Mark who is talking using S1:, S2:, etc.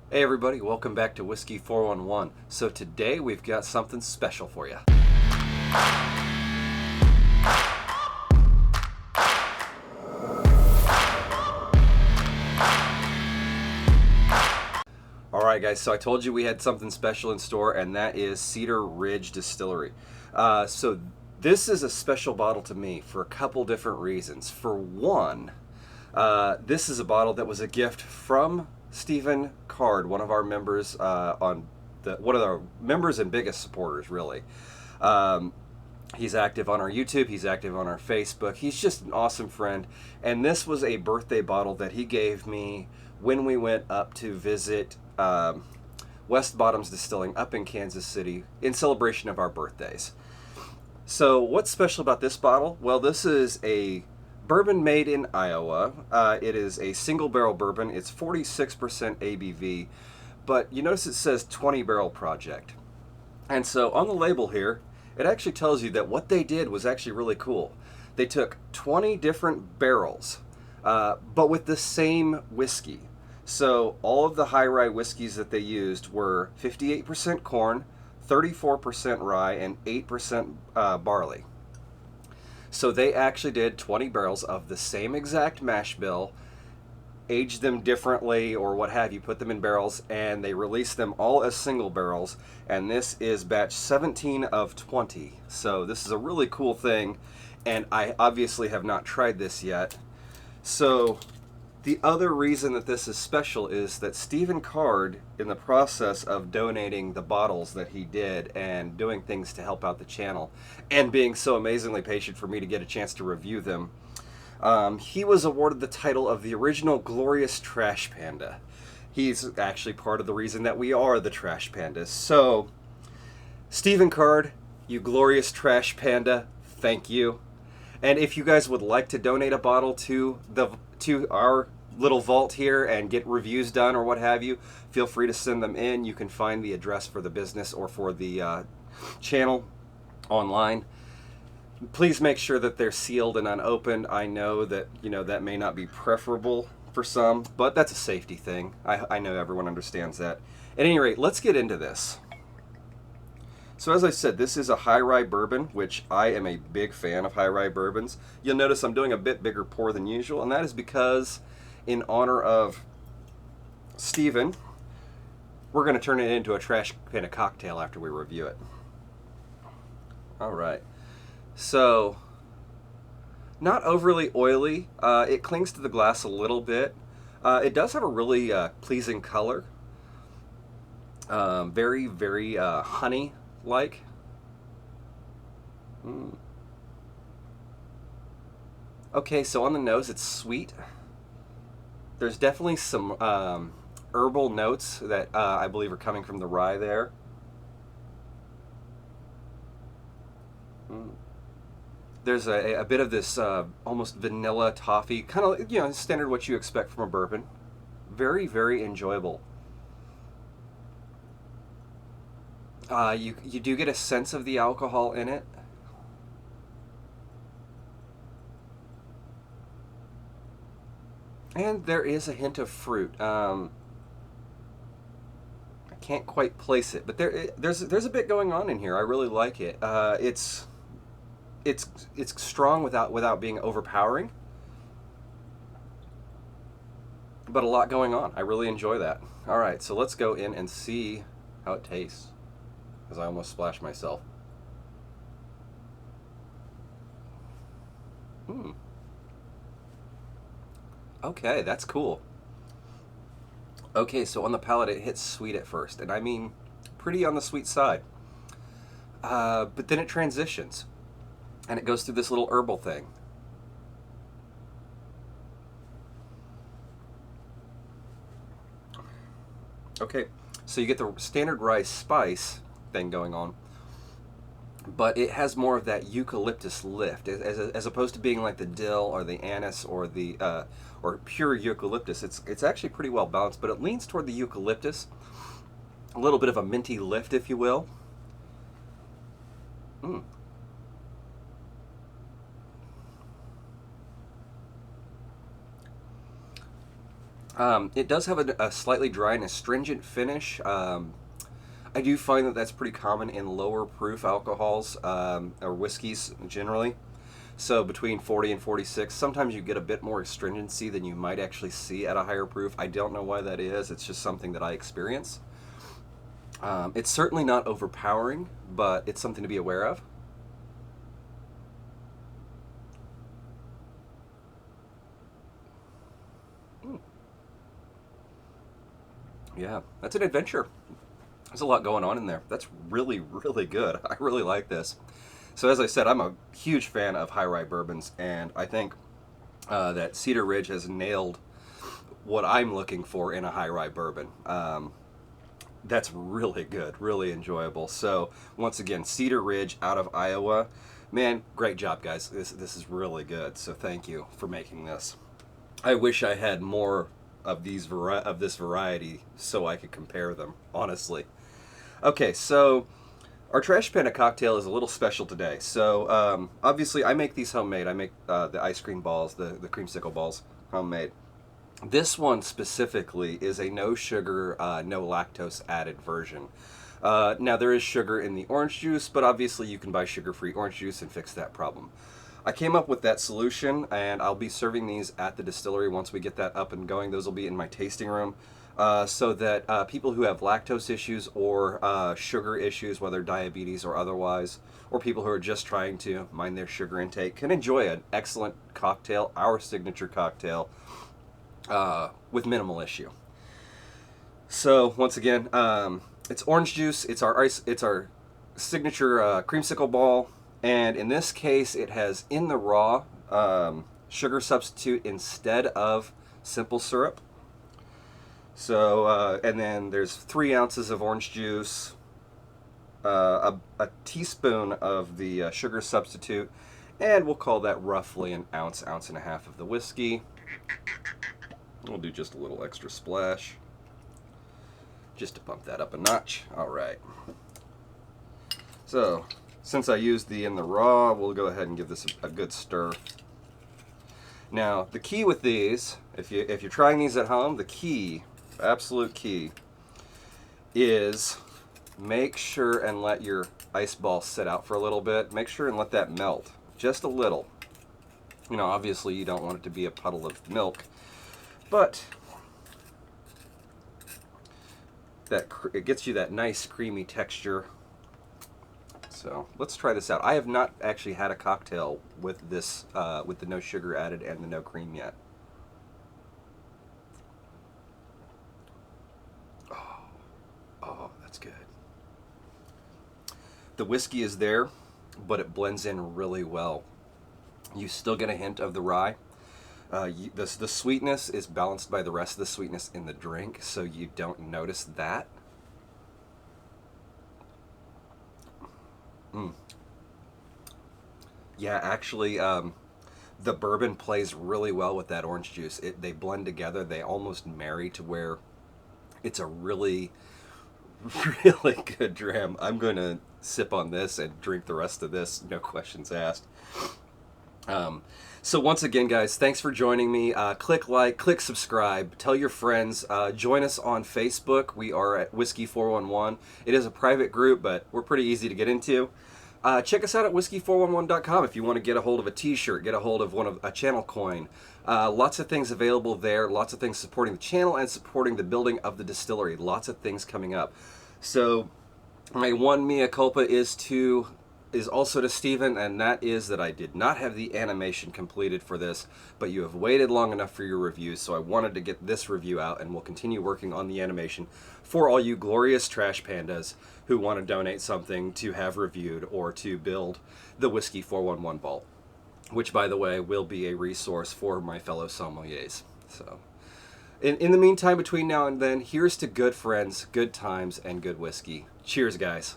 S1: Hey everybody, welcome back to Whiskey 411. So today we've got something special for you. Alright guys, so I told you we had something special in store, and that is Cedar Ridge Distillery. So this is a special bottle to me for a couple different reasons. For one, this is a bottle that was a gift from Stephen Card, one of our members one of our members and biggest supporters, really. He's active on our YouTube, he's active on our Facebook. He's just an awesome friend. And this was a birthday bottle that he gave me when we went up to visit West Bottoms Distilling up in Kansas City in celebration of our birthdays. So what's special about this bottle? Well, this is a bourbon made in Iowa. It is a single barrel bourbon. It's 46% ABV, but you notice it says 20 barrel project. And so on the label here, it actually tells you that what they did was actually really cool. They took 20 different barrels, but with the same whiskey. So all of the high rye whiskeys that they used were 58% corn, 34% rye, and 8% barley. So they actually did 20 barrels of the same exact mash bill, aged them differently or what have you, put them in barrels, and they released them all as single barrels. And this is batch 17 of 20. So this is a really cool thing, and I obviously have not tried this yet. So the other reason that this is special is that Stephen Card, in the process of donating the bottles that he did and doing things to help out the channel, and being so amazingly patient for me to get a chance to review them, he was awarded the title of the original Glorious Trash Panda. He's actually part of the reason that we are the Trash Pandas. So, Stephen Card, you glorious Trash Panda, thank you. And if you guys would like to donate a bottle to our little vault here and get reviews done or what have you, feel free to send them in. You can find the address for the business or for the channel online. Please make sure that they're sealed and unopened. I know that that may not be preferable for some, but that's a safety thing. I know everyone understands that. At any rate, let's get into this. So as I said, this is a high rye bourbon, which I am a big fan of high rye bourbons. You'll notice I'm doing a bit bigger pour than usual, and that is because in honor of Steven, we're going to turn it into a Trash Panda Cocktail after we review it. All right. So, not overly oily. It clings to the glass a little bit. It does have a really pleasing color. Very, very honey-like. Okay, so on the nose, it's sweet. There's definitely some herbal notes that I believe are coming from the rye there. There's a bit of this almost vanilla toffee, kind of, standard what you expect from a bourbon. Very, very enjoyable. You do get a sense of the alcohol in it. And there is a hint of fruit. I can't quite place it, but there's a bit going on in here. I really like it. It's strong without being overpowering, but a lot going on. I really enjoy that. All right, so let's go in and see how it tastes, because I almost splashed myself. Okay, that's cool. Okay, so on the palate it hits sweet at first, and I mean pretty on the sweet side. But then it transitions, and it goes through this little herbal thing. Okay, so you get the standard rye spice thing going on, but it has more of that eucalyptus lift, as opposed to being like the dill or the anise or the or pure eucalyptus. It's actually pretty well balanced, but it leans toward the eucalyptus, a little bit of a minty lift, if you will. It does have a slightly dry and astringent finish. I do find that that's pretty common in lower proof alcohols or whiskeys generally. So between 40 and 46, sometimes you get a bit more astringency than you might actually see at a higher proof. I don't know why that is. It's just something that I experience. It's certainly not overpowering, but it's something to be aware of. Yeah, that's an adventure. There's a lot going on in there. That's really, really good. I really like this. So as I said, I'm a huge fan of high rye bourbons, and I think that Cedar Ridge has nailed what I'm looking for in a high rye bourbon. That's really good, really enjoyable. So once again, Cedar Ridge out of Iowa. Man, great job, guys. This is really good. So thank you for making this. I wish I had more of this variety so I could compare them, honestly. Okay, so our Trash Panda cocktail is a little special today. So obviously I make these homemade. I make the ice cream balls, the creamsicle balls, homemade. This one specifically is a no sugar, no lactose added version. Now there is sugar in the orange juice, but obviously you can buy sugar-free orange juice and fix that problem. I came up with that solution, and I'll be serving these at the distillery once we get that up and going. Those will be in my tasting room, so that people who have lactose issues or sugar issues, whether diabetes or otherwise, or people who are just trying to mind their sugar intake, can enjoy an excellent cocktail, our signature cocktail, with minimal issue. So once again, it's orange juice. It's our signature creamsicle ball. And in this case, it has in the raw sugar substitute instead of simple syrup. So, and then there's 3 ounces of orange juice, a teaspoon of the sugar substitute, and we'll call that roughly an ounce, ounce and a half of the whiskey. We'll do just a little extra splash, just to pump that up a notch. All right. So, since I used the in the raw, we'll go ahead and give this a good stir. Now, the key with these, if you're trying these at home, the key, absolute key, is make sure and let your ice ball sit out for a little bit. Make sure and let that melt, just a little. You know, obviously you don't want it to be a puddle of milk, but it gets you that nice creamy texture. So let's try this out. I have not actually had a cocktail with this, with the no sugar added and the no cream yet. Oh, that's good. The whiskey is there, but it blends in really well. You still get a hint of the rye. The sweetness is balanced by the rest of the sweetness in the drink, so you don't notice that. Yeah, actually, the bourbon plays really well with that orange juice. They blend together. They almost marry to where it's a really, really good dram. I'm going to sip on this and drink the rest of this, no questions asked. So once again, guys, thanks for joining me. Click like, click subscribe, tell your friends. Join us on Facebook. We are at Whiskey 411. It is a private group, but we're pretty easy to get into. Check us out at whiskey411.com if you want to get a hold of a t-shirt, get a hold of a channel coin. Lots of things available there, lots of things supporting the channel and supporting the building of the distillery. Lots of things coming up. So my one mea culpa is also to Steven, and that is that I did not have the animation completed for this, but you have waited long enough for your reviews, so I wanted to get this review out, and we'll continue working on the animation for all you glorious trash pandas who want to donate something to have reviewed or to build the Whiskey 411 vault, which, by the way, will be a resource for my fellow sommeliers. So, in the meantime, between now and then, here's to good friends, good times, and good whiskey. Cheers, guys.